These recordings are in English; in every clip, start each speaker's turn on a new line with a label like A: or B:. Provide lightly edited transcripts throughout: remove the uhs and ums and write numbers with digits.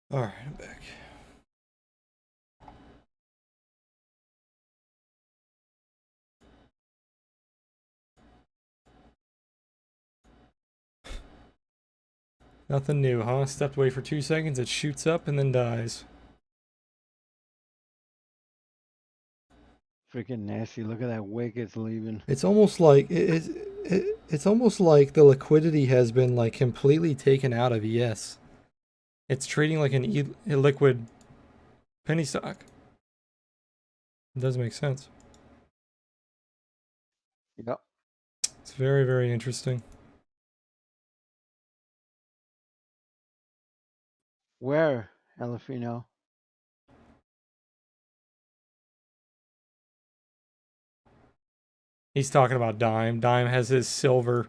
A: All right, I'm back. Nothing new, huh? Stepped away for 2 seconds, it shoots up and then dies.
B: Freaking nasty. Look at that wick it's leaving.
A: It's almost like it's almost like the liquidity has been like completely taken out of ES. It's trading like an illiquid penny stock. It does make sense.
B: Yep.
A: It's very, very interesting.
B: Where, Elefino?
A: He's talking about Dime. Dime has his silver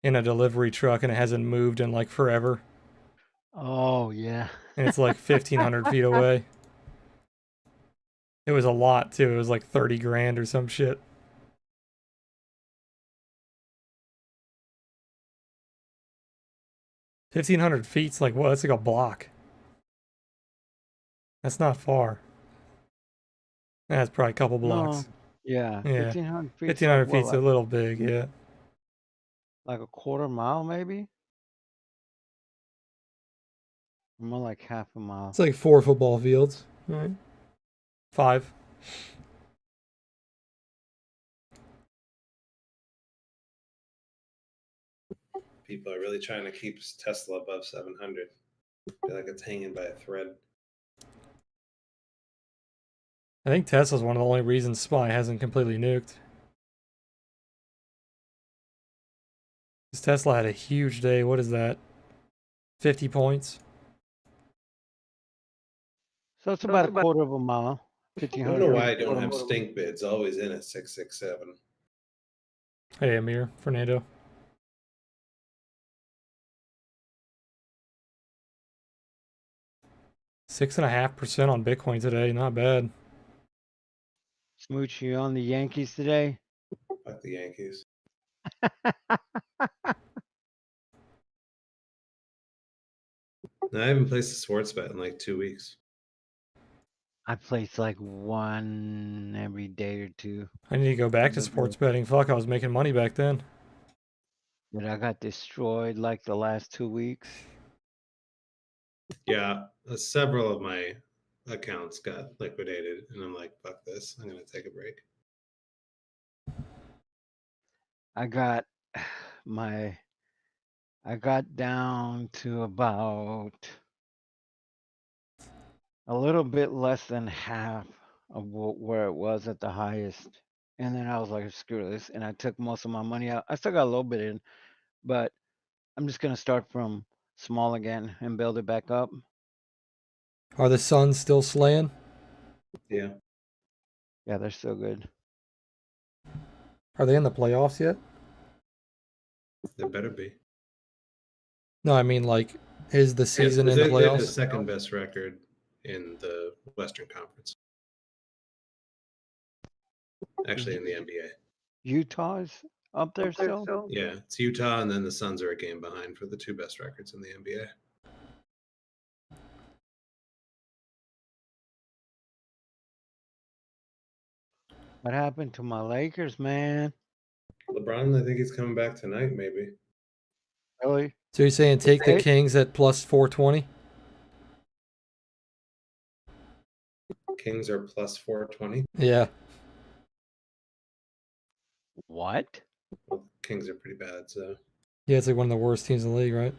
A: in a delivery truck and it hasn't moved in like forever.
B: Oh, yeah.
A: And it's like 1,500 feet away. It was a lot too. It was like 30 grand or some shit. 1,500 feet's like what? That's like a block. That's not far. That's probably a couple
B: No.
A: blocks.
B: Yeah.
A: Yeah.
B: 1,500 feet's like
A: 1,500
B: what?
A: feet's a little big, yeah.
B: Like a quarter mile, maybe? More like half a mile.
A: It's like 4 football fields. All right. 5.
C: People are really trying to keep Tesla above 700. I feel like it's hanging by a thread.
A: I think Tesla's one of the only reasons SPY hasn't completely nuked. Because Tesla had a huge day. What is that? 50 points?
B: So it's about a quarter of a mile.
C: I don't
B: 1,500
C: know
B: feet.
C: why I don't have stink bids always in at 667.
A: Hey, Amir, Fernando. Six and a half percent on Bitcoin today. Not bad.
B: Smooch, you on the Yankees today?
C: Fuck the Yankees. No, I haven't placed a sports bet in like 2 weeks.
B: I place like one every day or two.
A: I need to go back to sports betting. Fuck, I was making money back then.
B: But I got destroyed like the last 2 weeks.
C: Yeah, several of my accounts got liquidated, and I'm like, fuck this. I'm going to take a break.
B: I got I got down to about a little bit less than half of where it was at the highest. And then I was like, screw this. And I took most of my money out. I still got a little bit in, but I'm just going to start from small again and build it back up.
A: Are the Suns still slaying?
C: Yeah.
B: Yeah, they're still good.
A: Are they in the playoffs yet?
C: There better be.
A: No, I mean, like, is the season in the
C: They have the
A: playoffs?
C: second best record in the Western Conference. Actually, in the NBA.
B: Utah's up there still?
C: Yeah, it's Utah, and then the Suns are a game behind for the 2 best records in the NBA.
B: What happened to my Lakers, man?
C: LeBron, I think he's coming back tonight, maybe.
B: Really?
A: So you're saying take the
B: Hey.
A: Kings at plus 420?
C: Kings are plus 420.
A: Yeah.
B: What?
C: Well, Kings are pretty bad, so
A: Yeah, it's like one of the worst teams in the league, right?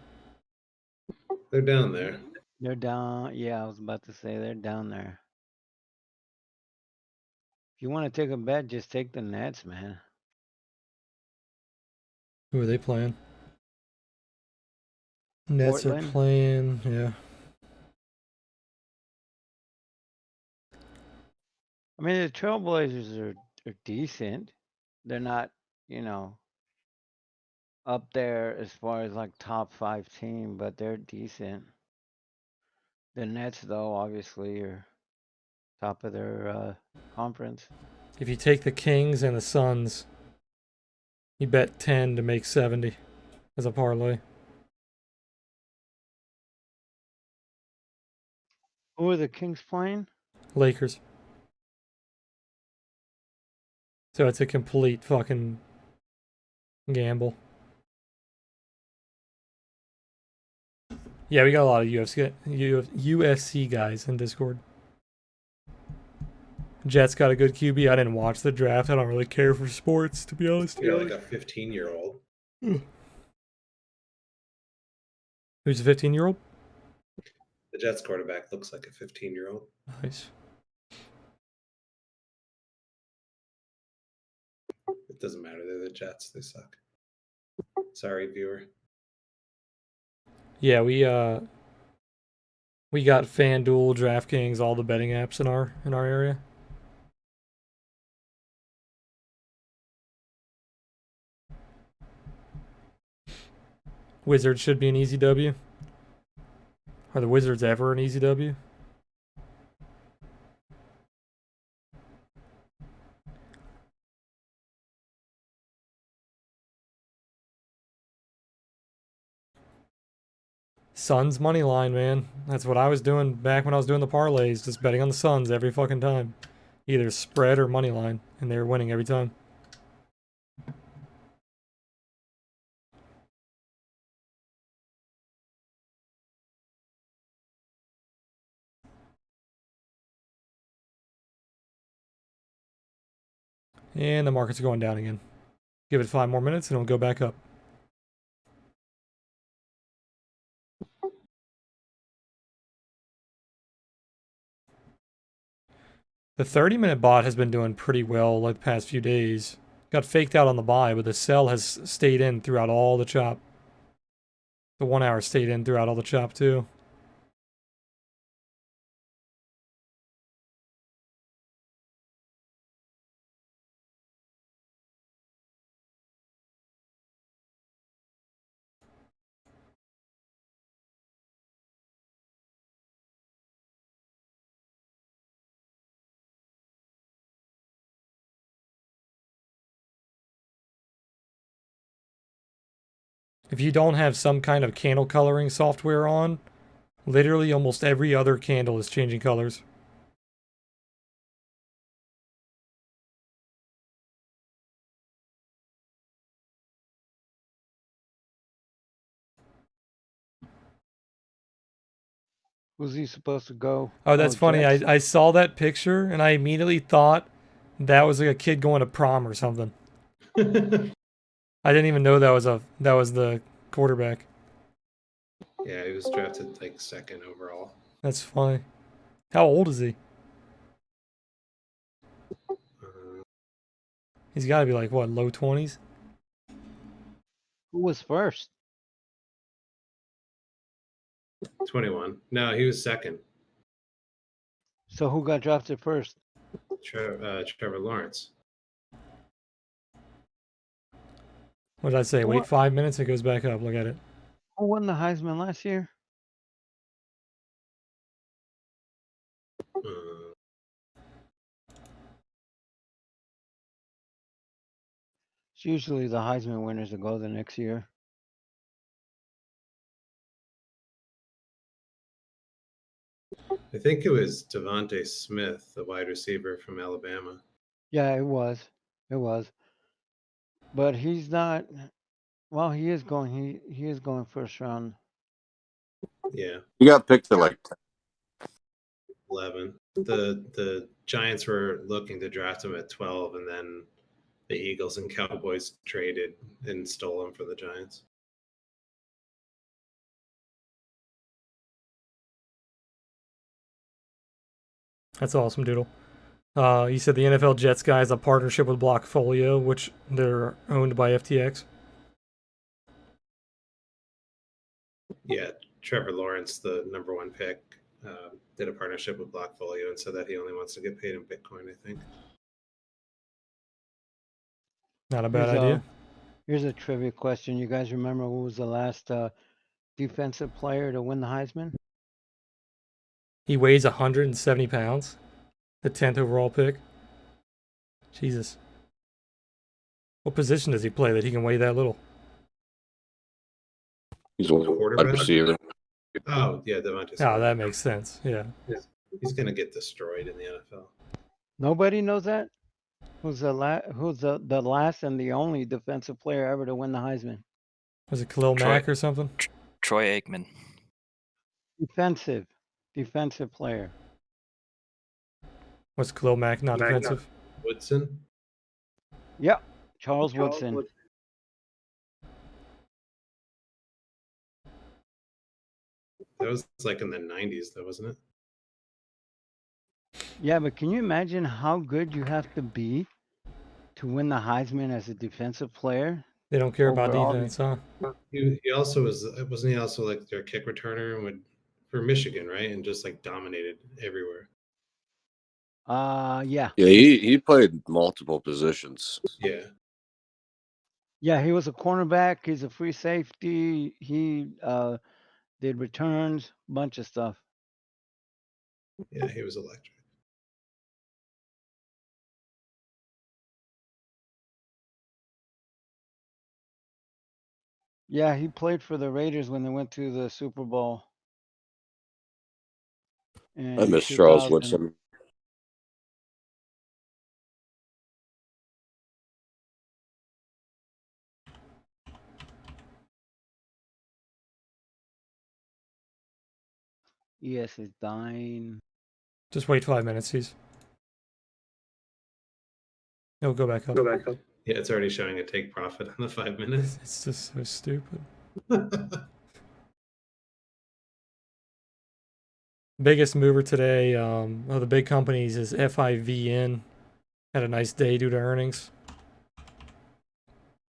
C: they're down there.
B: They're down. Yeah, I was about to say they're down there. If you want to take a bet, just take the Nets, man.
A: Who are they playing? Nets
B: Portland.
A: are playing, yeah.
B: I mean, the Trailblazers are decent. They're not, you know, up there as far as like top 5 team, but they're decent. The Nets, though, obviously are top of their conference.
A: If you take the Kings and the Suns, you bet 10 to make 70 as a parlay.
B: Who are the Kings playing?
A: Lakers. So it's a complete fucking gamble. Yeah, we got a lot of UFC guys in Discord. Jets got a good QB. I didn't watch the draft. I don't really care for sports, to be honest.
C: You got like a 15-year-old.
A: Who's a 15-year-old?
C: The Jets quarterback looks like a 15-year-old.
A: Nice.
C: It doesn't matter. They're the Jets. They suck. Sorry, viewer.
A: Yeah, we got FanDuel, DraftKings, all the betting apps in our area. Wizards should be an easy W. Are the Wizards ever an easy W? Suns money line, man. That's what I was doing back when I was doing the parlays, just betting on the Suns every fucking time. Either spread or money line, and they were winning every time. And the market's going down again. Give it 5 more minutes and it'll go back up. The 30-minute bot has been doing pretty well like the past few days. Got faked out on the buy, but the sell has stayed in throughout all the chop. The 1 hour stayed in throughout all the chop too. If you don't have some kind of candle coloring software on, literally almost every other candle is changing colors.
B: Who's he supposed to go?
A: Oh, that's funny.
B: Jets?
A: I saw that picture and I immediately thought that was like a kid going to prom or something. I didn't even know that was the quarterback.
C: Yeah, he was drafted like 2nd overall.
A: That's funny. How old is he? He's got to be like what, low 20s?
B: Who was first?
C: 21. No, he was 2nd.
B: So who got drafted first?
C: Trevor Lawrence.
A: What did I say? Wait
B: What?
A: 5 minutes, it goes back up. Look at it.
B: Who won the Heisman last year? It's usually the Heisman winners that go the next year.
C: I think it was Devontae Smith, the wide receiver from Alabama.
B: Yeah, it was. It was. But he's not. Well, he is going. He is going first round.
C: Yeah,
D: He got picked at like
C: 11. The Giants were looking to draft him at 12, and then the Eagles and Cowboys traded and stole him for the Giants.
A: That's awesome, Doodle. You said the NFL Jets guy has a partnership with Blockfolio, which they're owned by FTX.
C: Yeah, Trevor Lawrence, the number 1 pick, did a partnership with Blockfolio and said that he only wants to get paid in Bitcoin, I think.
A: Not a bad idea.
B: Here's a trivia question. You guys remember who was the last defensive player to win the Heisman?
A: He weighs 170 pounds. The 10th overall pick. Jesus. What position does he play that he can weigh that little?
D: he's a wide
C: Quarterback?
D: receiver.
C: Oh, yeah, Devontae Smith.
A: Oh, that makes sense. Yeah.
C: He's gonna get destroyed in the NFL.
B: Nobody knows that. Who's the last and the only defensive player ever to win the Heisman?
A: Was it Khalil
D: Troy-
A: Mack or something?
D: Troy Aikman.
B: Defensive player.
A: Was Khalil Mack not defensive?
C: Woodson.
B: Yep, Charles Woodson.
C: That was like in the 90s, though, wasn't it?
B: Yeah, but can you imagine how good you have to be to win the Heisman as a defensive player?
A: They don't care about
B: Overall,
A: defense, huh?
C: He also wasn't he also like their kick returner and would for Michigan, right? And just like dominated everywhere.
B: Yeah.
E: Yeah, he played multiple positions.
C: Yeah.
B: Yeah, he was a cornerback. He's a free safety. He did returns, bunch of stuff.
C: Yeah, he was electric.
B: Yeah, he played for the Raiders when they went to the Super Bowl.
E: I
B: In
E: miss Charles
B: 2000.
E: Woodson.
B: ES is dying.
A: Just wait 5 minutes, he's. It'll go back up.
C: Yeah, it's already showing a take profit on the 5 minutes.
A: It's just so stupid. Biggest mover today of the big companies is FIVN. Had a nice day due to earnings.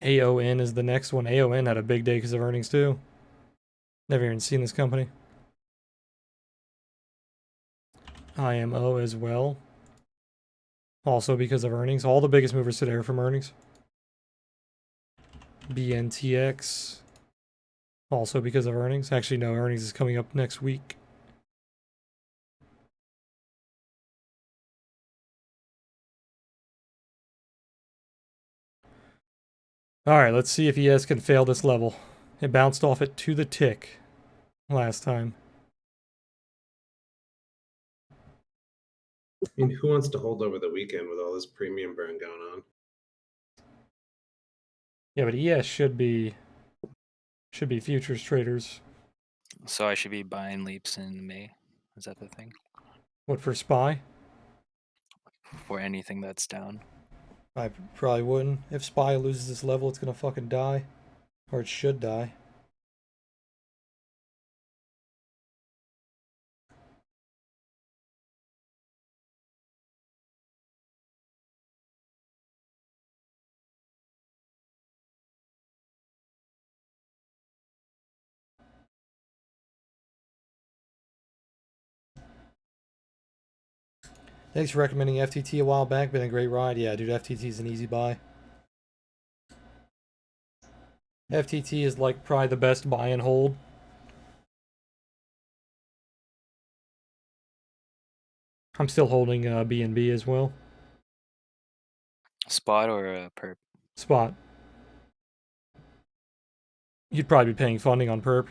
A: AON is the next one. AON had a big day because of earnings too. Never even seen this company. IMO as well. Also because of earnings. All the biggest movers today are from earnings. BNTX. Also because of earnings. Actually, no, earnings is coming up next week. Alright, let's see if ES can fail this level. It bounced off it to the tick last time.
C: I mean, who wants to hold over the weekend with all this premium burn going on?
A: Yeah, but ES should be futures traders.
D: So I should be buying leaps in May. Is that the thing?
A: What, for SPY?
D: For anything that's down.
A: I probably wouldn't. If SPY loses this level, it's gonna fucking die. Or it should die. Thanks for recommending FTT a while back. Been a great ride. Yeah, dude, FTT is an easy buy. FTT is like probably the best buy and hold. I'm still holding BNB as well.
D: Spot or a perp?
A: Spot. You'd probably be paying funding on perp.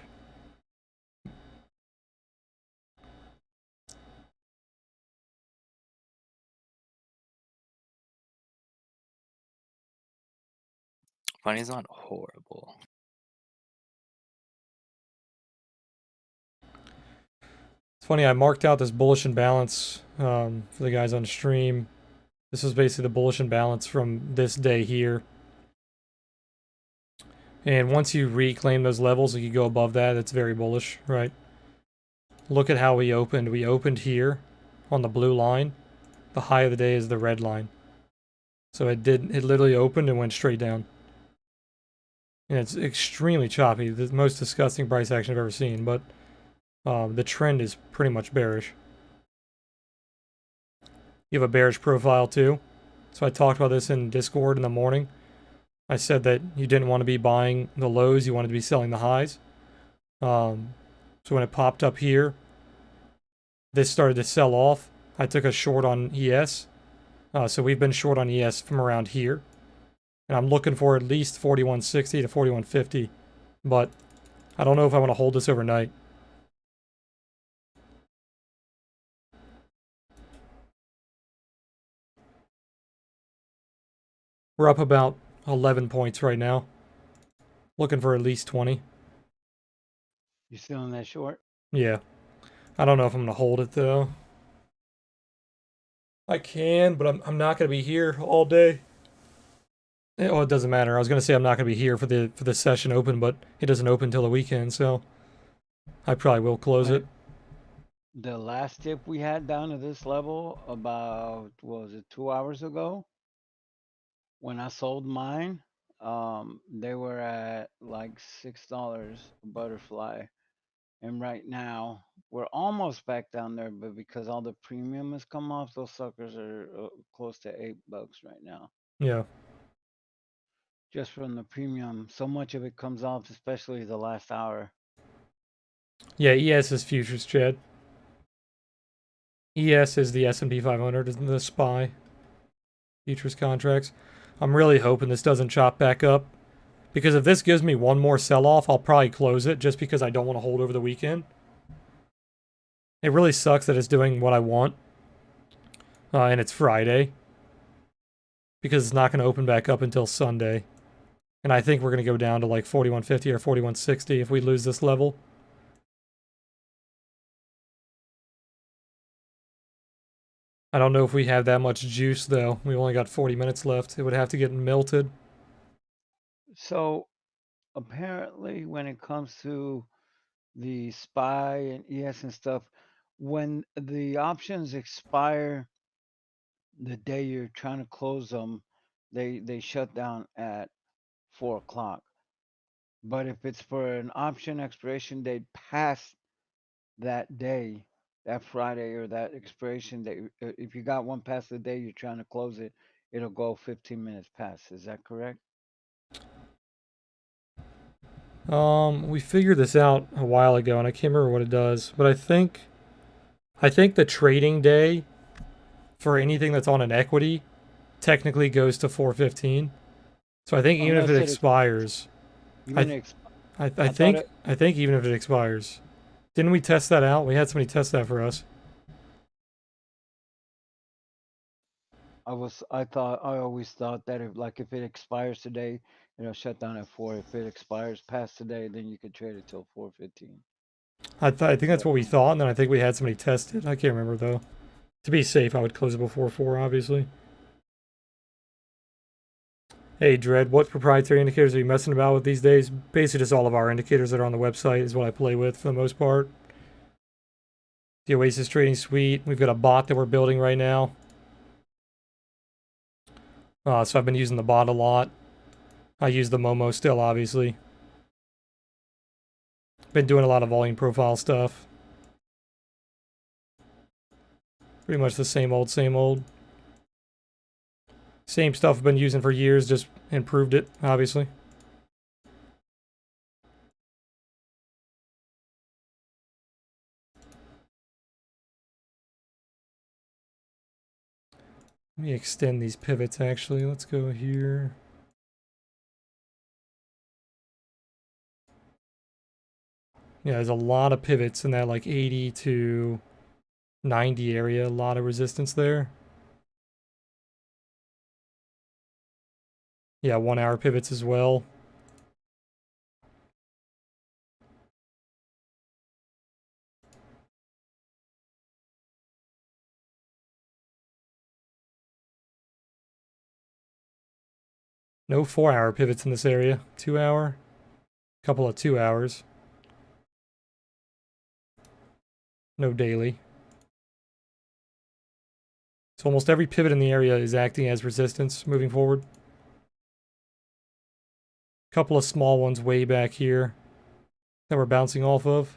D: Money's not horrible.
A: It's funny, I marked out this bullish imbalance for the guys on stream. This was basically the bullish imbalance from this day here. And once you reclaim those levels, if you go above that, it's very bullish, right? Look at how we opened. We opened here on the blue line. The high of the day is the red line. So it literally opened and went straight down. And it's extremely choppy. The most disgusting price action I've ever seen, but the trend is pretty much bearish. You have a bearish profile too. So I talked about this in Discord in the morning. I said that you didn't want to be buying the lows, you wanted to be selling the highs. So when it popped up here, this started to sell off. I took a short on ES. So we've been short on ES from around here. And I'm looking for at least 4160 to 4150. But I don't know if I want to hold this overnight. We're up about 11 points right now. Looking for at least 20.
B: You still in that short?
A: Yeah. I don't know if I'm going to hold it, though. I can, but I'm not going to be here all day. Oh, it doesn't matter. I was going to say I'm not going to be here for the session open, but it doesn't open till the weekend, so I probably will close it.
B: The last dip we had down to this level about, what was it, 2 hours ago? When I sold mine, they were at like $6 a butterfly. And right now, we're almost back down there, but because all the premium has come off, those suckers are close to $8 right now.
A: Yeah.
B: Just from the premium, so much of it comes off, especially the last hour.
A: Yeah, ES is futures, Chad. ES is the S&P 500, isn't the SPY futures contracts. I'm really hoping this doesn't chop back up, because if this gives me one more sell-off, I'll probably close it just because I don't want to hold over the weekend. It really sucks that it's doing what I want, and it's Friday, because it's not going to open back up until Sunday. And I think we're going to go down to like 4150 or 4160 if we lose this level. I don't know if we have that much juice, though. We only got 40 minutes left. It would have to get melted.
B: So apparently, when it comes to the SPY and ES and stuff, when the options expire the day you're trying to close them, they shut down at 4 o'clock. But if it's for an option expiration date past that day, that Friday or that expiration date, if you got one past the day you're trying to close it, it'll go 15 minutes past. Is that correct?
A: We figured this out a while ago, and I can't remember what it does, but I think the trading day for anything that's on an equity technically goes to 415. So I think even if it
B: Unless it
A: expires,
B: you
A: I
B: mean
A: I
B: I thought
A: think
B: it,
A: I think even if it expires, didn't we test that out? We had somebody test that for us.
B: I always thought that if it expires today, it'll shut down at 4. If it expires past today, then you could trade it till 4:15.
A: I think that's what we thought, and then I think we had somebody test it. I can't remember though. To be safe, I would close it before 4, obviously. Hey, Dread, what proprietary indicators are you messing about with these days? Basically, just all of our indicators that are on the website is what I play with for the most part. The Oasis Trading Suite. We've got a bot that we're building right now. So I've been using the bot a lot. I use the Momo still, obviously. Been doing a lot of volume profile stuff. Pretty much the same old, same old. Same stuff I've been using for years, just improved it, obviously. Let me extend these pivots, actually. Let's go here. Yeah, there's a lot of pivots in that like 80 to 90 area. A lot of resistance there. Yeah, 1 hour pivots as well. No 4 hour pivots in this area. 2 hour. Couple of 2 hours. No daily. So almost every pivot in the area is acting as resistance moving forward. Couple of small ones way back here that we're bouncing off of.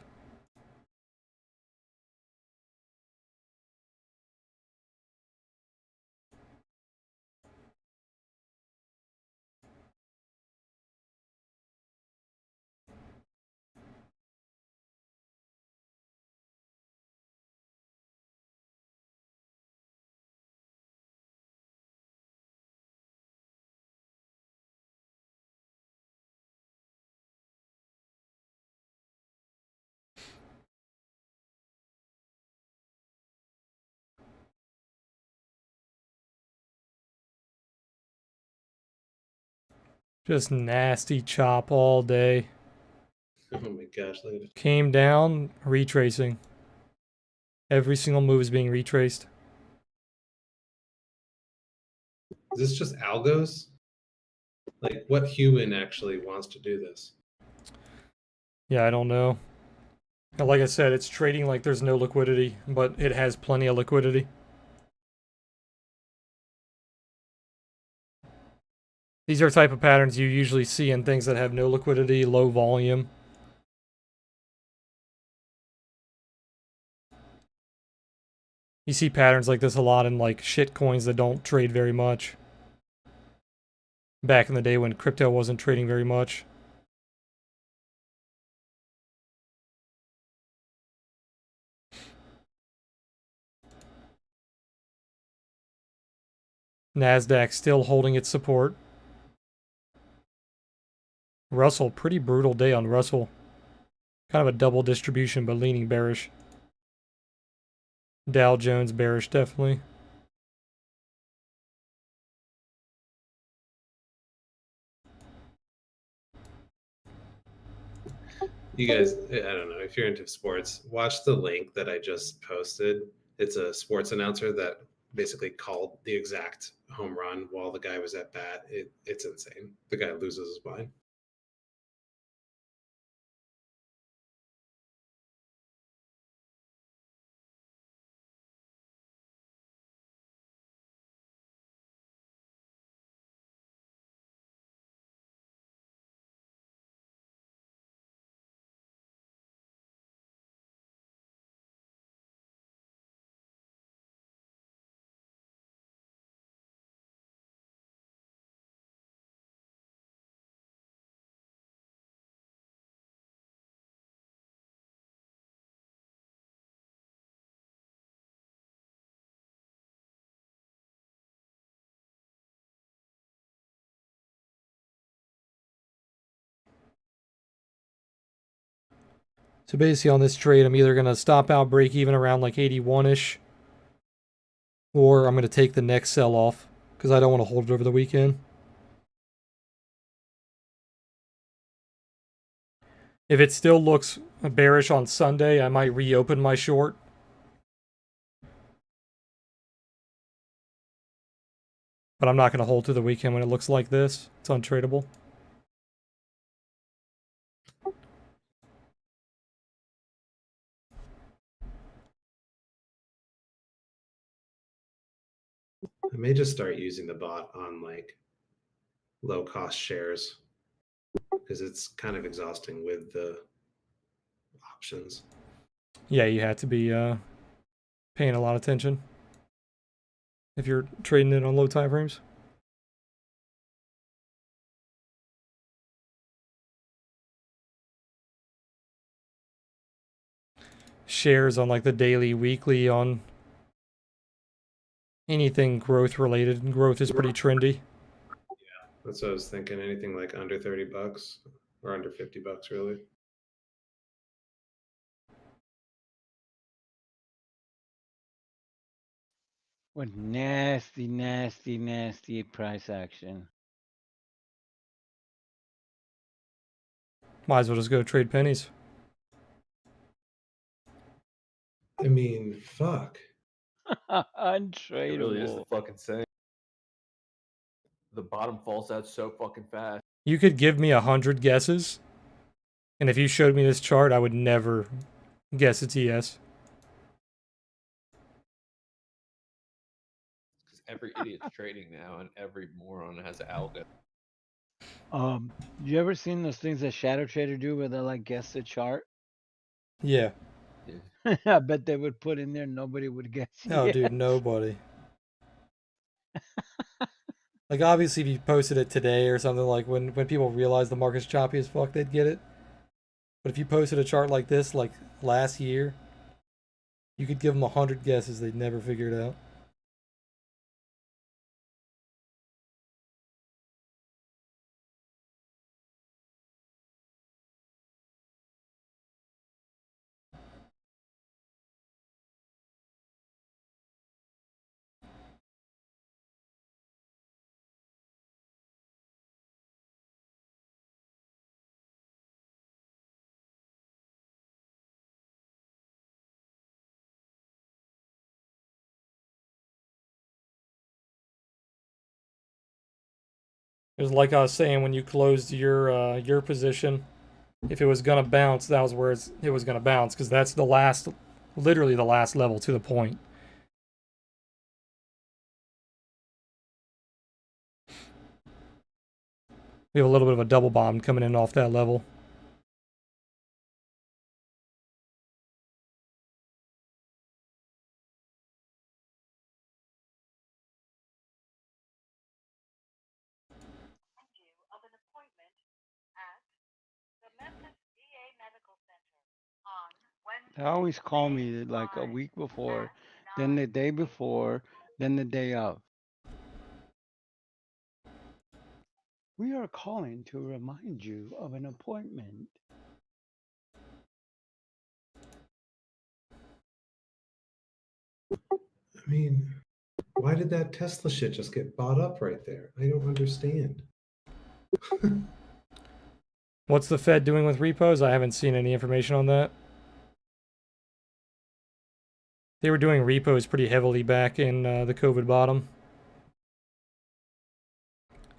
A: Just nasty chop all day.
C: Oh my gosh, look at it.
A: Came down, retracing. Every single move is being retraced.
C: Is this just algos? Like, what human actually wants to do this?
A: Yeah, I don't know. Like I said, it's trading like there's no liquidity, but it has plenty of liquidity. These are type of patterns you usually see in things that have no liquidity, low volume. You see patterns like this a lot in like shit coins that don't trade very much. Back in the day when crypto wasn't trading very much. NASDAQ still holding its support. Russell, pretty brutal day on Russell. Kind of a double distribution, but leaning bearish. Dow Jones bearish, definitely.
C: You guys, I don't know if you're into sports, watch the link that I just posted. It's a sports announcer that basically called the exact home run while the guy was at bat. It's insane. The guy loses his mind.
A: So basically on this trade, I'm either going to stop out break even around like 81-ish, or I'm going to take the next sell off because I don't want to hold it over the weekend. If it still looks bearish on Sunday, I might reopen my short. But I'm not going to hold through the weekend when it looks like this. It's untradeable.
C: I may just start using the bot on like low cost shares because it's kind of exhausting with the options.
A: Yeah, you have to be paying a lot of attention if you're trading it on low time frames. Shares on like the daily, weekly, on anything growth related. Growth is pretty trendy.
C: That's what I was thinking. Anything like under 30 bucks or under 50 bucks, really.
B: With nasty, nasty, nasty price action.
A: Might as well just go trade pennies.
C: I mean, fuck.
B: Untradeable.
F: It really is the fucking same. The bottom falls out so fucking fast.
A: You could give me 100 guesses, and if you showed me this chart, I would never guess it's ES.
F: Because every idiot's trading now, and every moron has algo.
B: You ever seen those things that Shadow Trader do where they like guess the chart?
A: Yeah.
B: I bet they would put in there nobody would guess.
A: Oh,
B: yet.
A: dude, nobody. Like, obviously, if you posted it today or something, like when people realize the market's choppy as fuck, they'd get it. But if you posted a chart like this, like last year, you could give them 100 guesses, they'd never figure it out. It was like I was saying when you closed your position. If it was gonna bounce, that was where it was gonna bounce, because that's the last, literally the last level to the point. We have a little bit of a double bomb coming in off that level.
B: They always call me like a week before, then the day before, then the day of. We are calling to remind you of an appointment.
C: I mean, why did that Tesla shit just get bought up right there? I don't understand.
A: What's the Fed doing with repos? I haven't seen any information on that. They were doing repos pretty heavily back in the COVID bottom.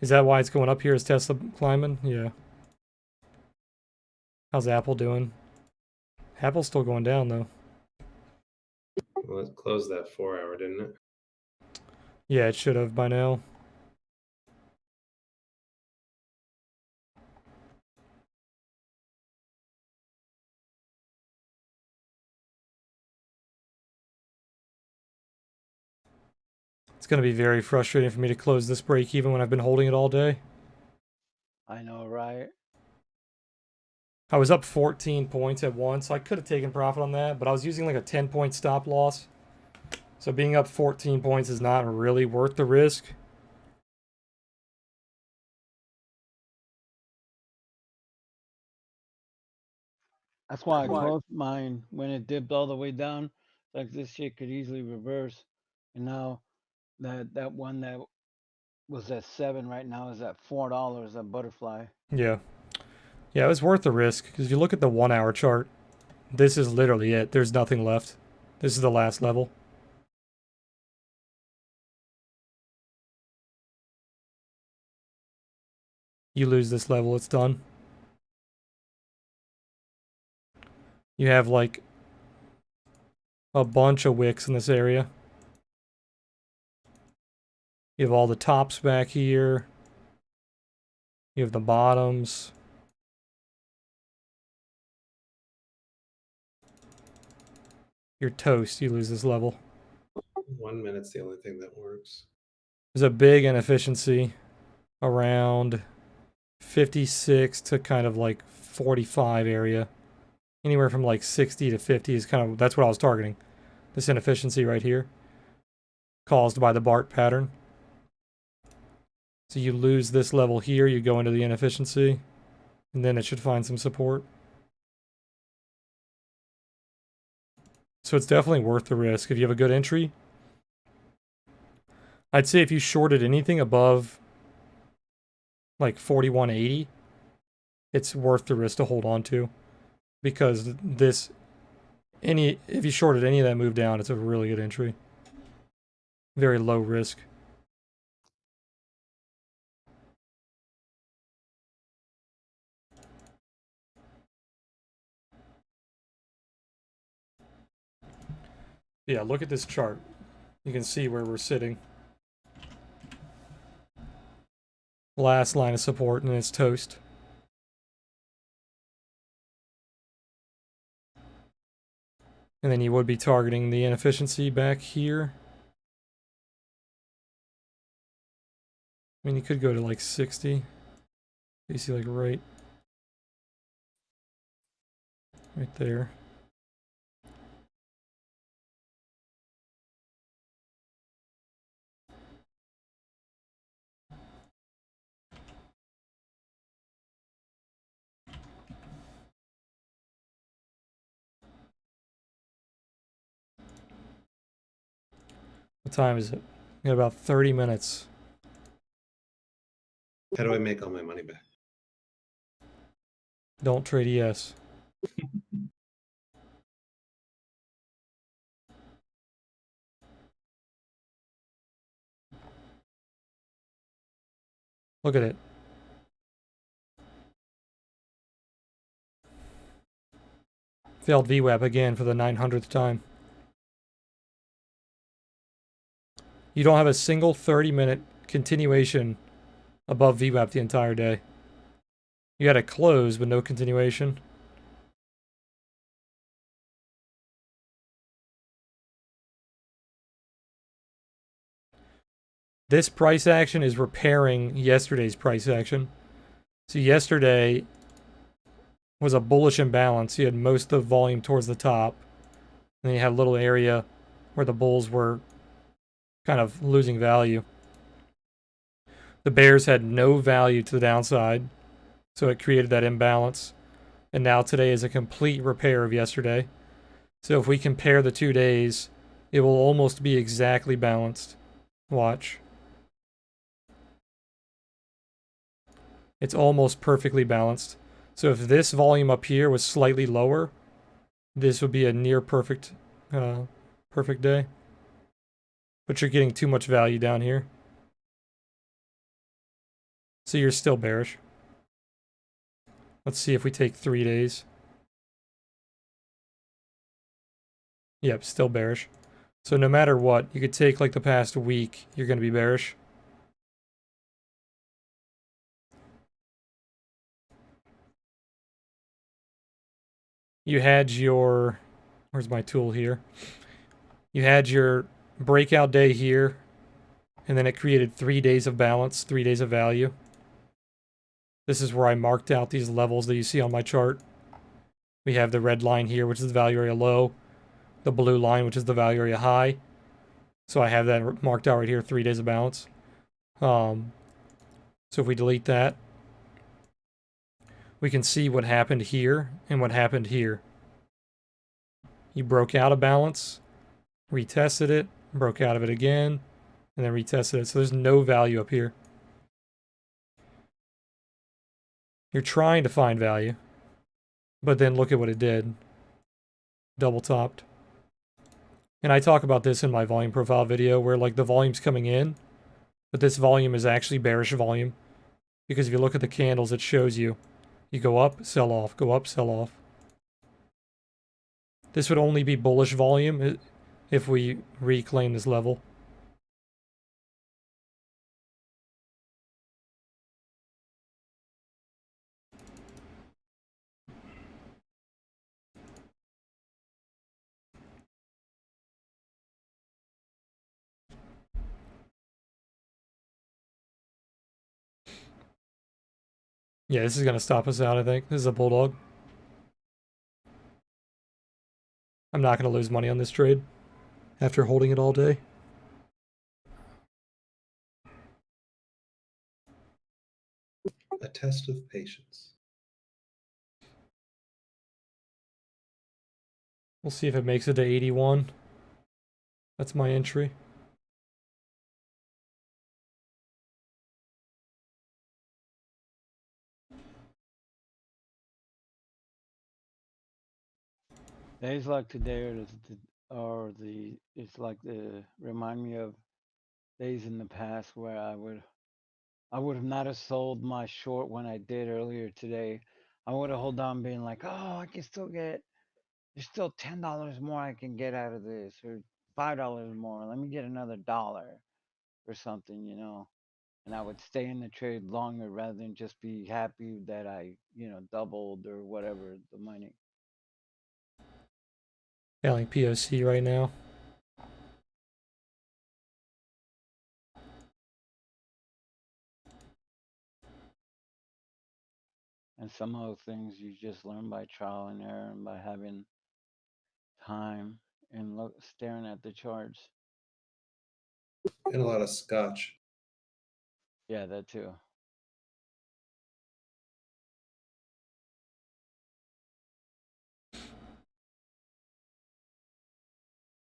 A: Is that why it's going up here? Is Tesla climbing? Yeah. How's Apple doing? Apple's still going down, though.
C: Well, it closed that 4 hour, didn't it?
A: Yeah, it should have by now. It's going to be very frustrating for me to close this break even when I've been holding it all day.
B: I know, right?
A: I was up 14 points at once. I could have taken profit on that, but I was using like a 10-point stop loss. So being up 14 points is not really worth the risk.
B: That's why I closed mine when it dipped all the way down. Like this shit could easily reverse. And now that one that was at 7 right now is at $4 at butterfly.
A: Yeah. Yeah, it was worth the risk, because if you look at the 1 hour chart, this is literally it. There's nothing left. This is the last level. You lose this level, it's done. You have like a bunch of wicks in this area. You have all the tops back here. You have the bottoms. You're toast. You lose this level.
C: 1 minute's the only thing that works.
A: There's a big inefficiency around 56 to kind of like 45 area. Anywhere from like 60 to 50 is kind of, that's what I was targeting. This inefficiency right here, caused by the BART pattern. So you lose this level here, you go into the inefficiency, and then it should find some support. So it's definitely worth the risk. If you have a good entry, I'd say if you shorted anything above like 41.80, it's worth the risk to hold on to, because this, if you shorted any of that move down, it's a really good entry. Very low risk. Yeah, look at this chart. You can see where we're sitting. Last line of support, and it's toast. And then you would be targeting the inefficiency back here. I mean, you could go to like 60. You see, like right there. What time is it? We got about 30 minutes.
C: How do I make all my money back?
A: Don't trade ES. Look at it. Failed VWAP again for the 900th time. You don't have a single 30-minute continuation above VWAP the entire day. You had a close, but no continuation. This price action is repairing yesterday's price action. So yesterday was a bullish imbalance. You had most of the volume towards the top. And then you had a little area where the bulls were kind of losing value. The bears had no value to the downside, so it created that imbalance. And now today is a complete repair of yesterday. So if we compare the 2 days, it will almost be exactly balanced. Watch. It's almost perfectly balanced. So if this volume up here was slightly lower, this would be a near perfect perfect day. But you're getting too much value down here. So you're still bearish. Let's see if we take 3 days. Yep, still bearish. So no matter what, you could take like the past week, you're going to be bearish. You had your, where's my tool here? You had your breakout day here, and then it created 3 days of balance, 3 days of value. This is where I marked out these levels that you see on my chart. We have the red line here, which is the value area low, the blue line, which is the value area high. So I have that marked out right here, 3 days of balance. So if we delete that, we can see what happened here and what happened here. You broke out of balance, retested it, broke out of it again, and then retested it. So there's no value up here. You're trying to find value, but then look at what it did. Double topped. And I talk about this in my volume profile video where like the volume's coming in, but this volume is actually bearish volume. Because if you look at the candles, it shows you. You go up, sell off, go up, sell off. This would only be bullish volume if we reclaim this level. Yeah, this is going to stop us out, I think. This is a bulldog. I'm not going to lose money on this trade after holding it all day.
C: A test of patience.
A: We'll see if it makes it to 81. That's my entry.
B: Days like today it's like the remind me of days in the past where I would have not have sold my short when I did earlier today. I would have held on being like, oh, I can still get, there's still $10 more I can get out of this, or $5 more. Let me get another dollar or something, you know. And I would stay in the trade longer rather than just be happy that I, doubled or whatever the money.
A: Failing POC right now.
B: And some of the things you just learn by trial and error and by having time and staring at the charts.
C: And a lot of scotch.
B: Yeah, that too.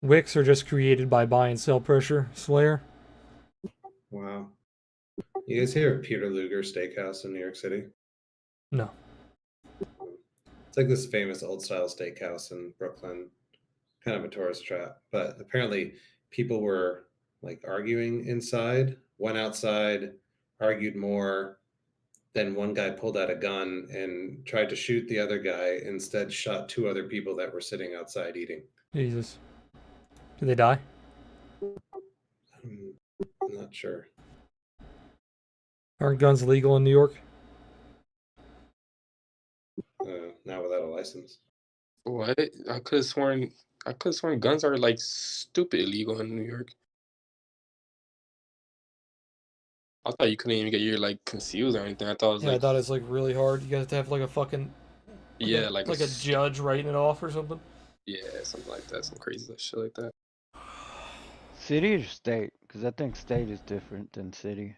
A: Wicks are just created by buy and sell pressure, Slayer.
C: Wow. You guys hear of Peter Luger Steakhouse in New York City?
A: No.
C: It's like this famous old style steakhouse in Brooklyn, kind of a tourist trap. But apparently, people were like arguing inside, went outside, argued more, then one guy pulled out a gun and tried to shoot the other guy, instead shot 2 other people that were sitting outside eating.
A: Jesus. Did they die?
C: I'm not sure.
A: Aren't guns legal in New York?
C: Not without a license.
G: What? I could have sworn guns are like stupid illegal in New York. I thought you couldn't even get your like concealed or anything. I thought it was
A: Yeah, I
G: like
A: thought it was like really hard. You guys have to have like a fucking
G: yeah, like
A: a judge writing it off or something.
G: yeah, something like that, some crazy shit like that.
B: City or state? Because I think state is different than city.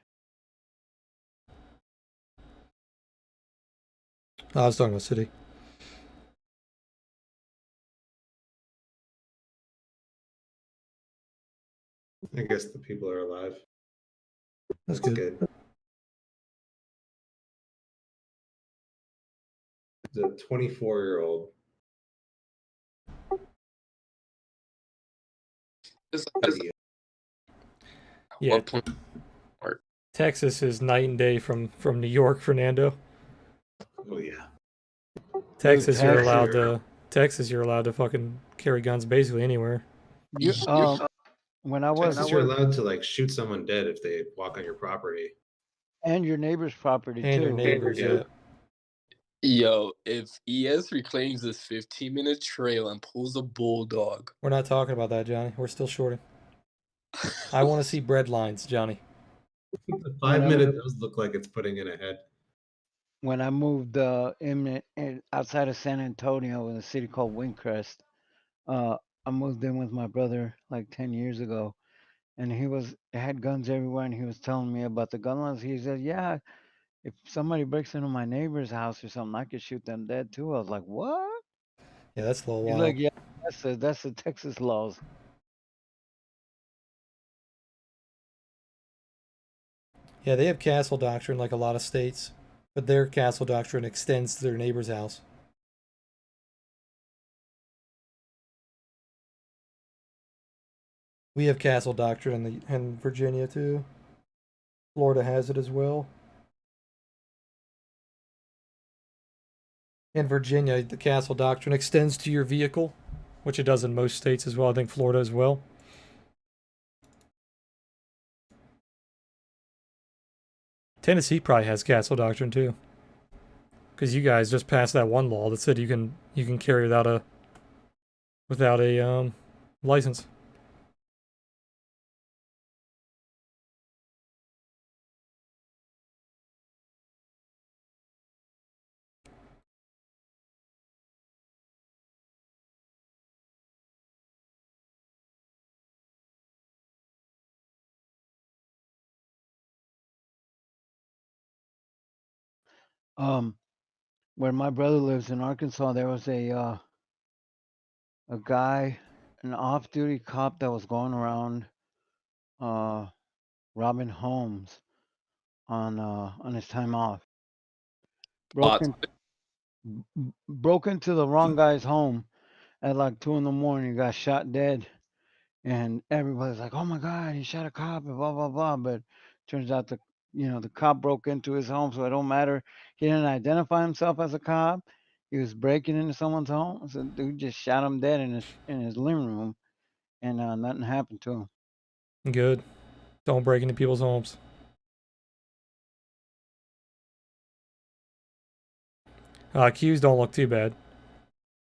A: I was talking about city.
C: I guess the people are alive.
A: That's good.
C: The 24-year-old.
G: It's
A: Yeah.
G: what point?
A: Texas is night and day from New York, Fernando.
C: Oh yeah.
A: Texas, you're allowed to fucking carry guns basically anywhere.
B: When I was
C: Texas, you're allowed to like shoot someone dead if they walk on your property.
B: and your neighbor's property
A: And
B: too.
A: your neighbors,
C: Yeah.
A: yeah.
G: Yo, if ES reclaims this 15-minute trail and pulls a bulldog.
A: We're not talking about that, Johnny. We're still shorting. I want to see bread lines, Johnny.
C: The 5-minute does look like it's putting in ahead.
B: When I moved outside of San Antonio in a city called Windcrest, I moved in with my brother like 10 years ago, and he had guns everywhere, and he was telling me about the gun laws. He said, "Yeah, if somebody breaks into my neighbor's house or something, I could shoot them dead too." I was like, "What?"
A: Yeah, that's a little
B: He's
A: wild.
B: like, "Yeah, that's the Texas laws."
A: Yeah, they have castle doctrine like a lot of states, but their castle doctrine extends to their neighbor's house. We have castle doctrine in Virginia too. Florida has it as well. In Virginia, the castle doctrine extends to your vehicle, which it does in most states as well. I think Florida as well. Tennessee probably has castle doctrine too, because you guys just passed that one law that said you can carry without a license.
B: Where my brother lives in Arkansas, there was a guy, an off-duty cop that was going around robbing homes on his time off. Broke into the wrong guy's home at like 2 a.m. He got shot dead, and everybody's like, "Oh my God, he shot a cop!" and blah blah blah. But turns out the cop broke into his home, so it don't matter. He didn't identify himself as a cop. He was breaking into someone's home. So dude just shot him dead in his living room, and nothing happened to him.
A: Good. Don't break into people's homes. Qs don't look too bad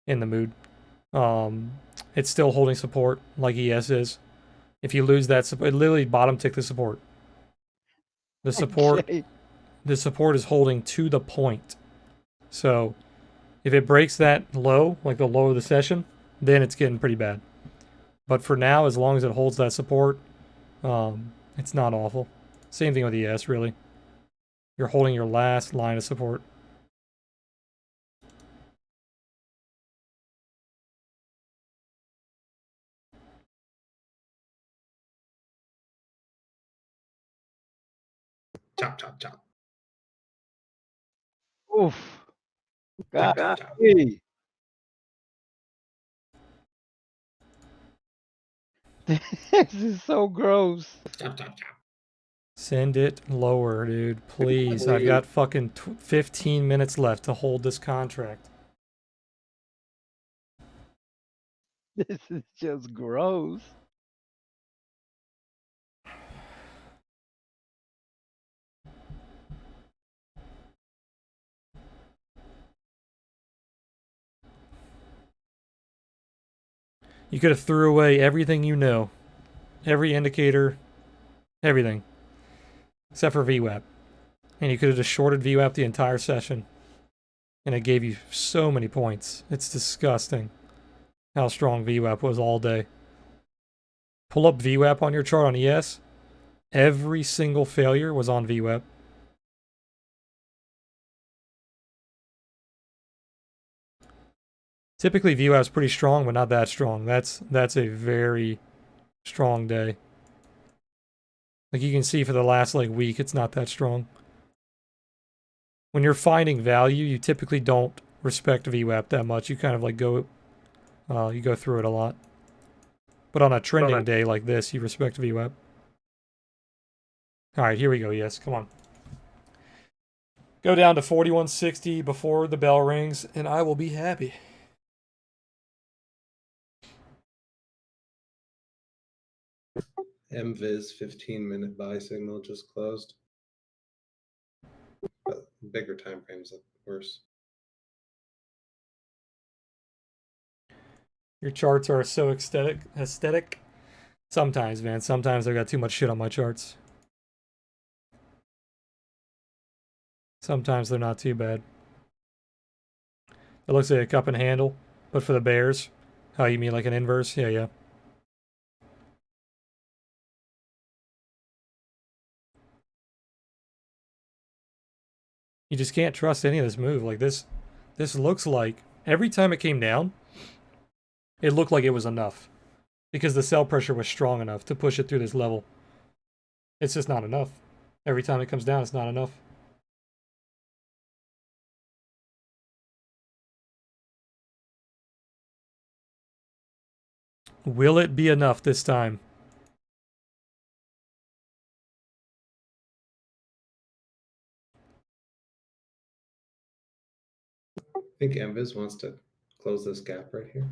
A: in the mood. It's still holding support like ES is. If you lose that support, it literally bottom tick the support. The support,
B: Okay.
A: the support is holding to the point. So if it breaks that low, like the low of the session, then it's getting pretty bad. But for now, as long as it holds that support, it's not awful. Same thing with ES, really. You're holding your last line of support.
C: Chop, chop, chop.
B: Oof.
C: Chop,
B: God.
C: chop, chop.
B: Hey. This is so gross.
C: Chop, chop, chop.
A: Send it lower, dude. Please. I've got fucking 15 minutes left to hold this contract.
B: This is just gross.
A: You could have threw away everything you know. Every indicator. Everything. Except for VWAP. And you could have just shorted VWAP the entire session. And it gave you so many points. It's disgusting how strong VWAP was all day. Pull up VWAP on your chart on ES. Every single failure was on VWAP. Typically VWAP's pretty strong, but not that strong. That's a very strong day. Like you can see for the last like week, it's not that strong. When you're finding value, you typically don't respect VWAP that much. You kind of like go through it a lot. But on a trending day like this, you respect VWAP. All right, here we go. Yes, come on. Go down to 4160 before the bell rings, and I will be happy.
C: MVIS 15-minute buy signal just closed. But bigger time frames look worse.
A: Your charts are so aesthetic. Sometimes, man. Sometimes I've got too much shit on my charts. Sometimes they're not too bad. It looks like a cup and handle, but for the bears. How, you mean like an inverse? Yeah, yeah. You just can't trust any of this move. Like this looks like every time it came down, it looked like it was enough. Because the sell pressure was strong enough to push it through this level. It's just not enough. Every time it comes down, it's not enough. Will it be enough this time?
C: I think MVIS wants to close this gap right here.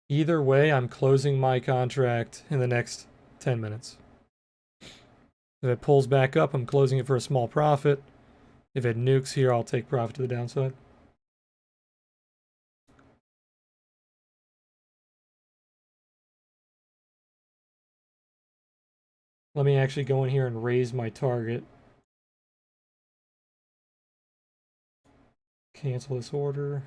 A: Either way, I'm closing my contract in the next 10 minutes. If it pulls back up, I'm closing it for a small profit. If it nukes here, I'll take profit to the downside. Let me actually go in here and raise my target. Cancel this order.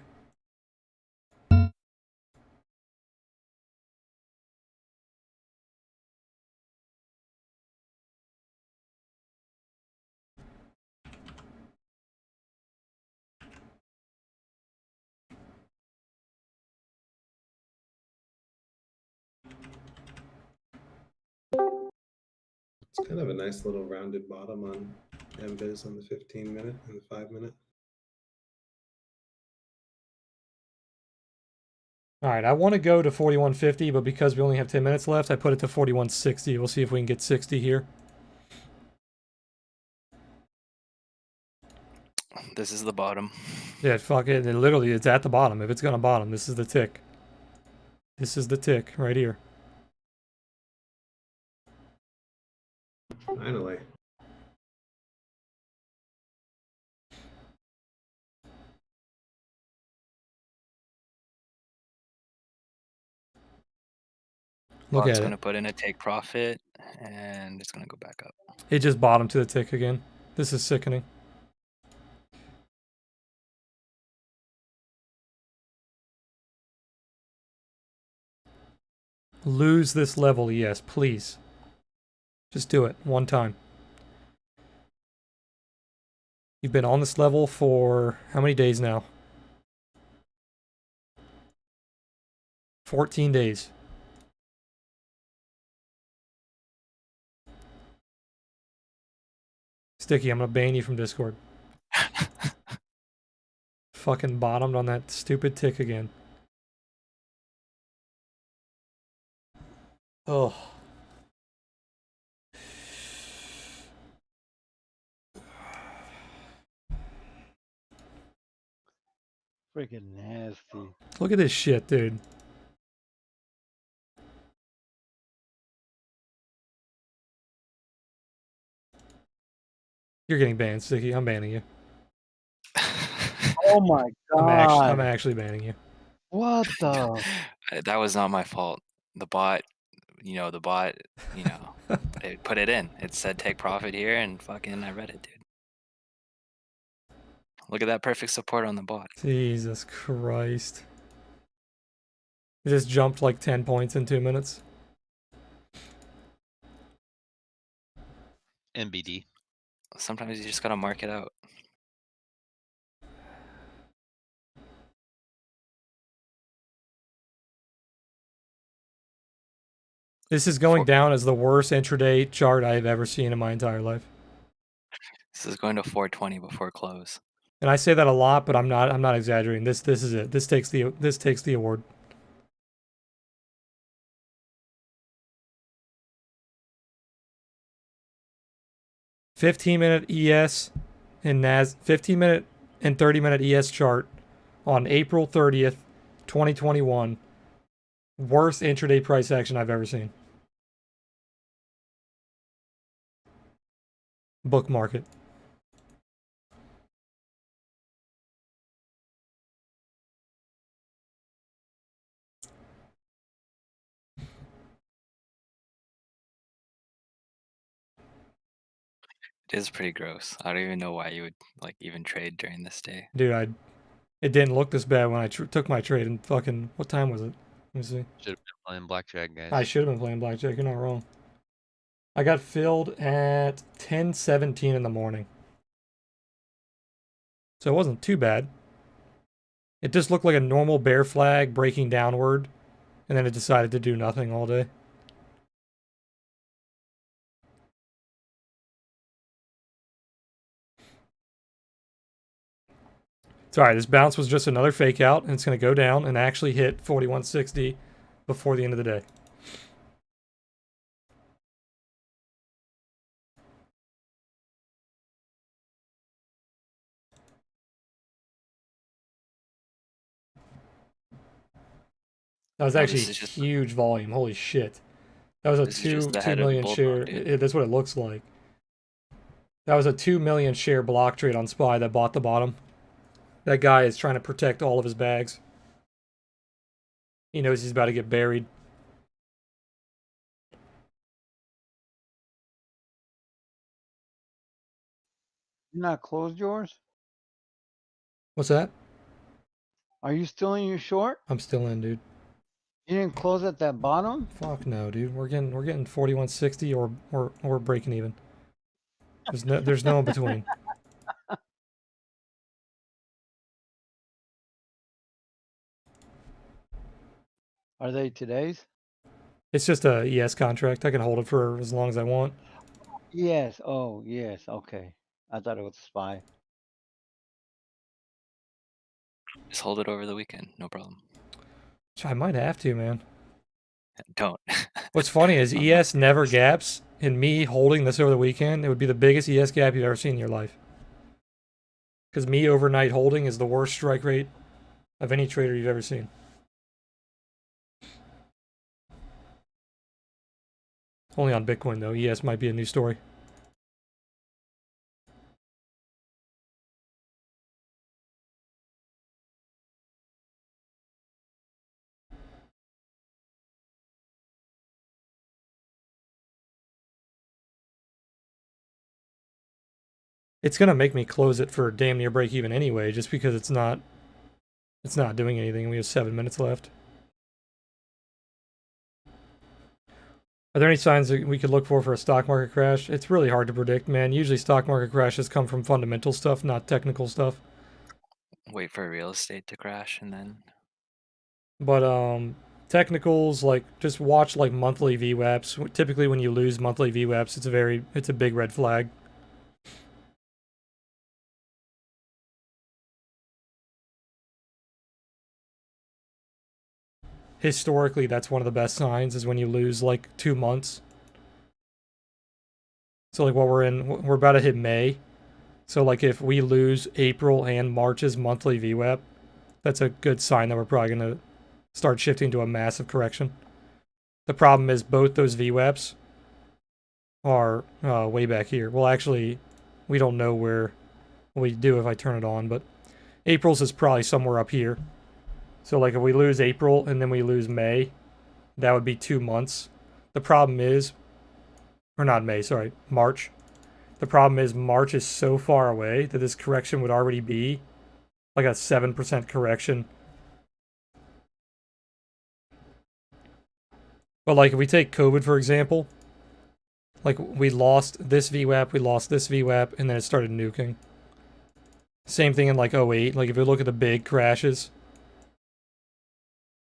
C: It's kind of a nice little rounded bottom on MVIS on the 15-minute and the 5-minute.
A: All right, I want to go to 4150, but because we only have 10 minutes left, I put it to 4160. We'll see if we can get 60 here.
D: This is the bottom.
A: Yeah, fuck it. And literally, it's at the bottom. If it's going to bottom, this is the tick. This is the tick right here.
C: Finally.
A: Look
D: Bot's
A: at
D: going to
A: it.
D: put in a take profit, and it's going to go back up.
A: It just bottomed to the tick again. This is sickening. Lose this level, yes, please. Just do it one time. You've been on this level for how many days now? 14 days. Sticky, I'm gonna ban you from Discord. Fucking bottomed on that stupid tick again. Oh.
B: Freaking nasty.
A: Look at this shit, dude. You're getting banned, Sticky. I'm banning you.
B: Oh my
A: I'm
B: god.
A: actually banning you.
B: What the?
D: That was not my fault. The bot, the bot, it put it in. It said take profit here, and fucking I read it, dude. Look at that perfect support on the bot.
A: Jesus Christ. It just jumped like 10 points in 2 minutes.
H: NBD.
D: Sometimes you just gotta mark it out.
A: This is going down as the worst intraday chart I've ever seen in my entire life.
D: This is going to 420 before close.
A: And I say that a lot, but I'm not exaggerating. This is it. This takes the award. "15-minute ES and 15-minute and 30-minute ES chart on April 30th, 2021. Worst intraday price action I've ever seen. Bookmark it.
D: It is pretty gross. I don't even know why you would even trade during this day.
A: Dude, it didn't look this bad when I took my trade and fucking, what time was it? Let me see.
H: Should have been playing blackjack, guys.
A: I should have been playing blackjack, you're not wrong. I got filled at 10:17 in the morning. So it wasn't too bad. It just looked like a normal bear flag breaking downward, and then it decided to do nothing all day. It's alright, this bounce was just another fake out, and it's going to go down and actually hit 4160 before the end of the day. That was actually huge volume. Holy shit. That was a 2 million share. That's what it looks like. That was a 2 million share block trade on SPY that bought the bottom. That guy is trying to protect all of his bags. He knows he's about to get buried.
B: You not closed yours?
A: What's that?
B: Are you still in your short?
A: I'm still in, dude.
B: You didn't close at that bottom?
A: Fuck no, dude. We're getting 4160 or breaking even. There's no in between.
B: Are they today's?
A: It's just a ES contract. I can hold it for as long as I want.
B: Yes. Oh, yes. Okay. I thought it was a SPY.
D: Just hold it over the weekend, no problem.
A: I might have to, man.
D: Don't.
A: What's funny is ES never gaps, and me holding this over the weekend, it would be the biggest ES gap you've ever seen in your life. Because me overnight holding is the worst strike rate of any trader you've ever seen. Only on Bitcoin, though. ES might be a new story. It's gonna make me close it for damn near break even anyway, just because it's not doing anything. We have 7 minutes left. Are there any signs that we could look for a stock market crash? It's really hard to predict, man. Usually stock market crashes come from fundamental stuff, not technical stuff.
D: Wait for real estate to crash and then.
A: But technicals, like, just watch like monthly VWAPs. Typically when you lose monthly VWAPs, it's a big red flag. Historically, that's one of the best signs, is when you lose like 2 months. So like we're about to hit May. So like if we lose April and March's monthly VWAP, That's a good sign that we're probably going to start shifting to a massive correction. The problem is both those VWAPs are way back here. Well, actually, we don't know where we do if I turn it on, but April's is probably somewhere up here. So like if we lose April and then we lose May, that would be 2 months. The problem is, or not May, sorry, March. The problem is March is so far away that this correction would already be like a 7% correction. But like if we take COVID for example, like we lost this VWAP, we lost this VWAP, and then it started nuking. Same thing in like 08, like if you look at the big crashes,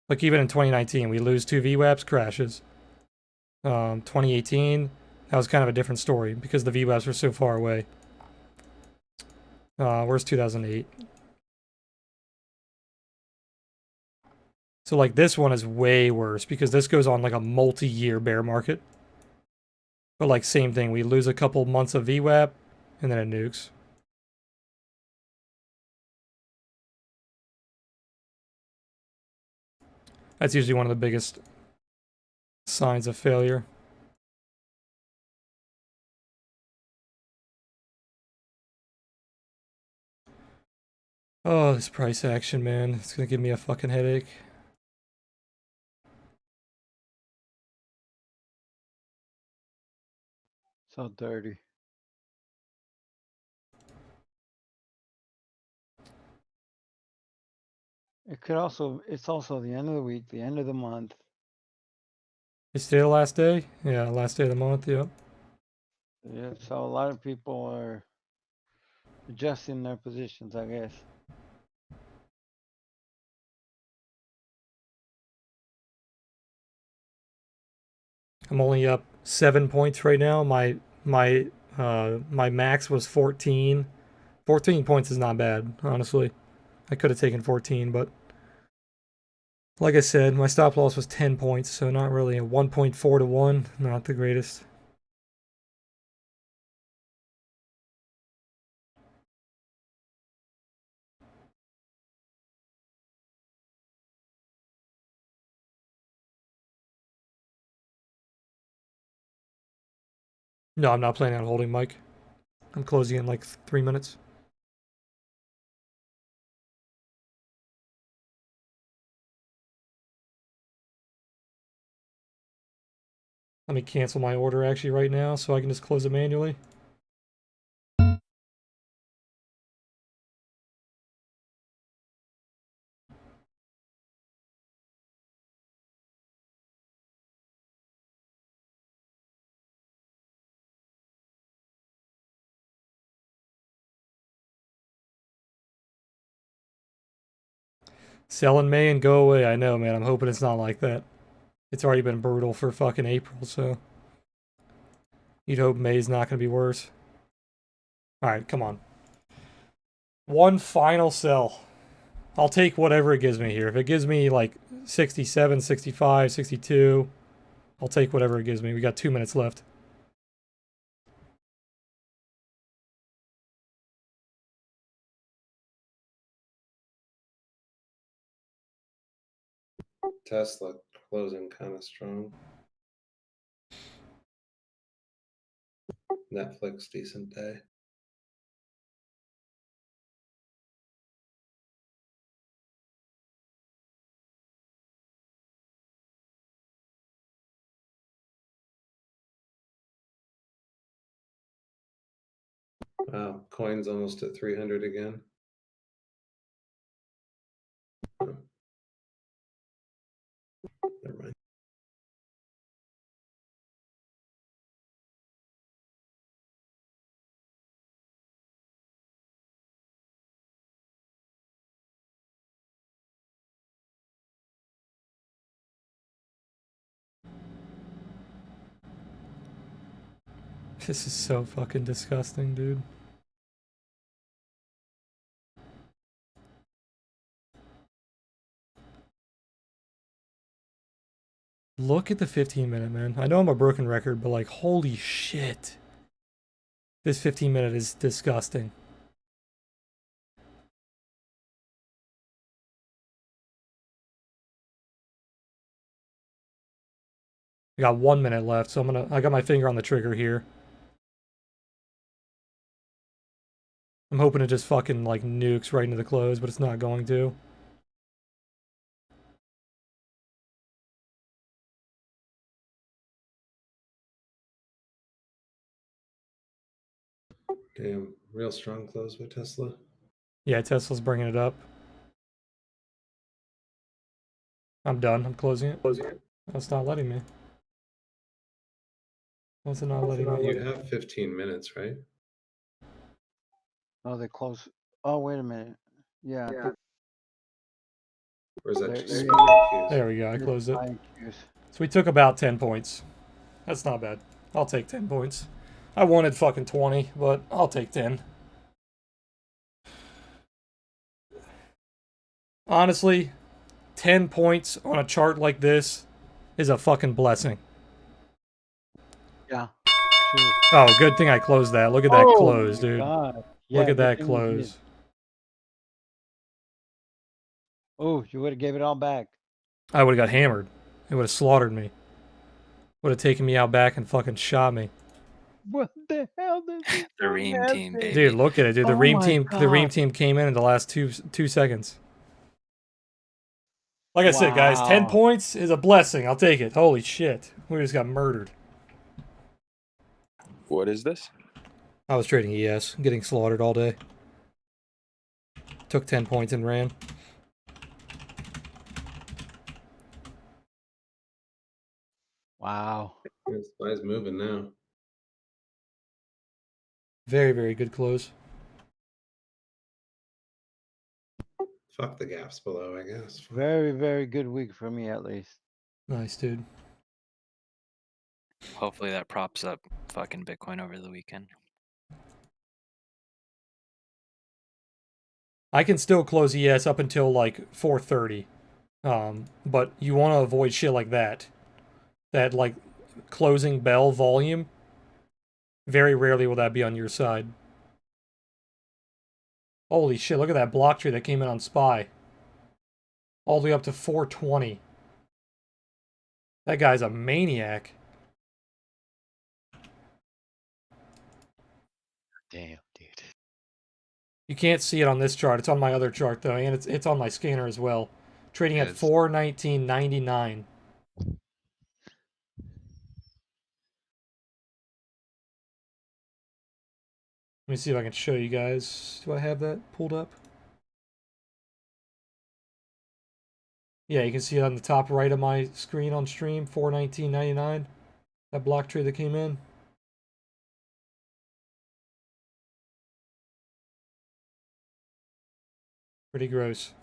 A: like even in 2019, we lose 2 VWAPs, crashes. 2018, that was kind of a different story because the VWAPs were so far away. Where's 2008? So like this one is way worse because this goes on like a multi-year bear market. But like same thing, we lose a couple months of VWAP and then it nukes. That's usually one of the biggest signs of failure. Oh, this price action, man. It's gonna give me a fucking headache.
B: So dirty. It's also the end of the week, the end of the month.
A: Is today the last day? Yeah, last day of the month, yep.
B: Yeah, so a lot of people are adjusting their positions, I guess.
A: I'm only up 7 points right now. My max was 14. 14 points is not bad, honestly. I could have taken 14, but like I said, my stop loss was 10 points, so not really a 1.4 to 1, not the greatest. No, I'm not planning on holding Mike. I'm closing in like 3 minutes. Let me cancel my order actually right now so I can just close it manually. Sell in May and go away. I know, man. I'm hoping it's not like that. It's already been brutal for fucking April, so you'd hope May's not going to be worse. All right, come on. One final sell. I'll take whatever it gives me here. If it gives me like 67, 65, 62, I'll take whatever it gives me. We got 2 minutes left.
C: Tesla closing kind of strong. Netflix, decent day. Wow, coin's almost at 300 again. Oh. Never mind.
A: This is so fucking disgusting, dude. Look at the 15-minute, man. I know I'm a broken record, but like, holy shit. This 15-minute is disgusting. We got 1 minute left, so I got my finger on the trigger here. I'm hoping it just fucking like nukes right into the close, but it's not going to.
C: Damn, real strong close by Tesla.
A: Yeah, Tesla's bringing it up. I'm done. I'm closing it. That's not letting me. That's not letting me.
C: You have 15 minutes, right?
B: Oh, they close. Oh, wait a minute. Yeah.
C: Or is that
B: There-
C: just
B: there-
C: spike cues?
A: There we go. I closed it.
B: IQs.
A: So we took about 10 points. That's not bad. I'll take 10 points. I wanted fucking 20, but I'll take 10. Honestly, 10 points on a chart like this is a fucking blessing.
B: Yeah. True.
A: Oh, good thing I closed that. Look at that close,
B: my
A: dude.
B: God.
A: Look
B: Yeah,
A: at that
B: good thing you did.
A: close.
B: Oh, you would have gave it all back.
A: I would have got hammered. It would have slaughtered me. Would have taken me out back and fucking shot me.
B: What the hell? This is
D: The
B: so
D: Ream team,
B: nasty.
D: baby.
A: Dude, look at it, dude. The
B: Oh
A: Ream
B: my
A: team
B: God.
A: came in the last two seconds. Like I said, guys, 10
B: Wow.
A: points is a blessing. I'll take it. Holy shit. We just got murdered.
H: What is this?
A: I was trading ES, getting slaughtered all day. Took 10 points and ran.
B: Wow.
C: This guy's moving now.
A: Very, very good close.
C: Fuck the gaps below, I guess.
B: Very, very good week for me, at least.
A: Nice, dude.
D: Hopefully that props up fucking Bitcoin over the weekend.
A: I can still close ES up until like 4:30. But you want to avoid shit like that. That like closing bell volume. Very rarely will that be on your side. Holy shit, look at that block tree that came in on SPY. All the way up to 420. That guy's a maniac.
B: Damn, dude.
A: You can't see it on this chart. It's on my other chart though, and it's on my scanner as well. Trading at 419.99. Let me see if I can show you guys. Do I have that pulled up? Yeah, you can see it on the top right of my screen on stream, 419.99. That block trade that came in. Pretty gross.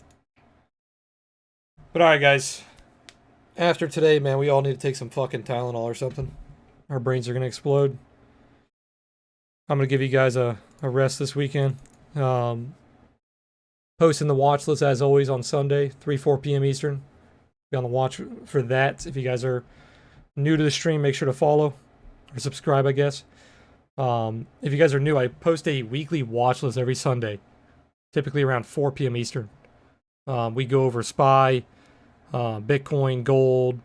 A: But alright, guys. After today, man, we all need to take some fucking Tylenol or something. Our brains are going to explode. I'm going to give you guys a rest this weekend. Posting the watch list as always on Sunday, 4 p.m. Eastern. Be on the watch for that. If you guys are new to the stream, make sure to follow or subscribe, I guess. If you guys are new, I post a weekly watch list every Sunday, typically around 4 p.m. Eastern. We go over SPY, Bitcoin, gold,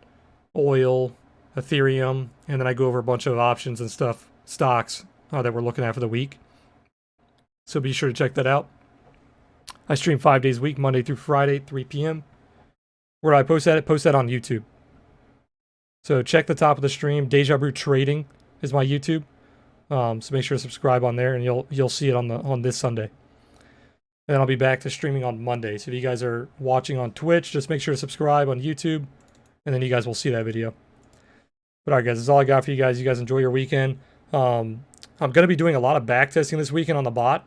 A: oil, Ethereum, and then I go over a bunch of options and stuff, stocks that we're looking at for the week. So be sure to check that out. I stream 5 days a week, Monday through Friday, 3 p.m. Where do I post that? Post that on YouTube. So check the top of the stream. Deja Brew Trading is my YouTube. So make sure to subscribe on there, and you'll see it on this Sunday. And then I'll be back to streaming on Monday. So if you guys are watching on Twitch, just make sure to subscribe on YouTube, and then you guys will see that video. But alright, guys, that's all I got for you guys. You guys enjoy your weekend. I'm going to be doing a lot of back testing this weekend on the bot.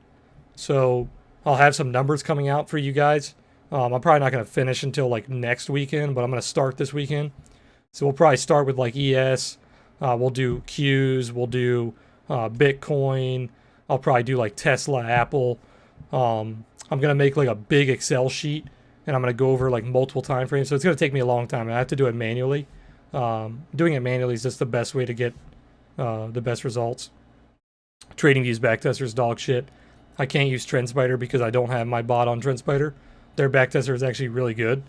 A: So I'll have some numbers coming out for you guys. I'm probably not going to finish until like next weekend, but I'm going to start this weekend. So we'll probably start with like ES. We'll do Qs. We'll do Bitcoin. I'll probably do like Tesla, Apple. I'm going to make like a big Excel sheet, and I'm going to go over like multiple time frames. So it's going to take me a long time. I have to do it manually. Doing it manually is just the best way to get the best results. TradingView's backtesters dog shit. I can't use TrendSpider because I don't have my bot on TrendSpider. Their backtester is actually really good.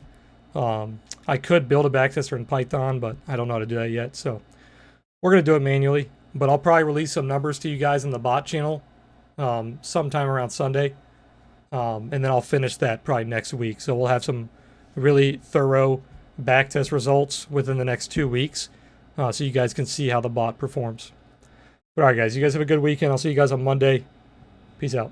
A: I could build a backtester in Python, but I don't know how to do that yet. So we're going to do it manually. But I'll probably release some numbers to you guys in the bot channel sometime around Sunday. And then I'll finish that probably next week. So we'll have some really thorough backtest results within the next 2 weeks. So you guys can see how the bot performs. But all right, guys, you guys have a good weekend. I'll see you guys on Monday. Peace out.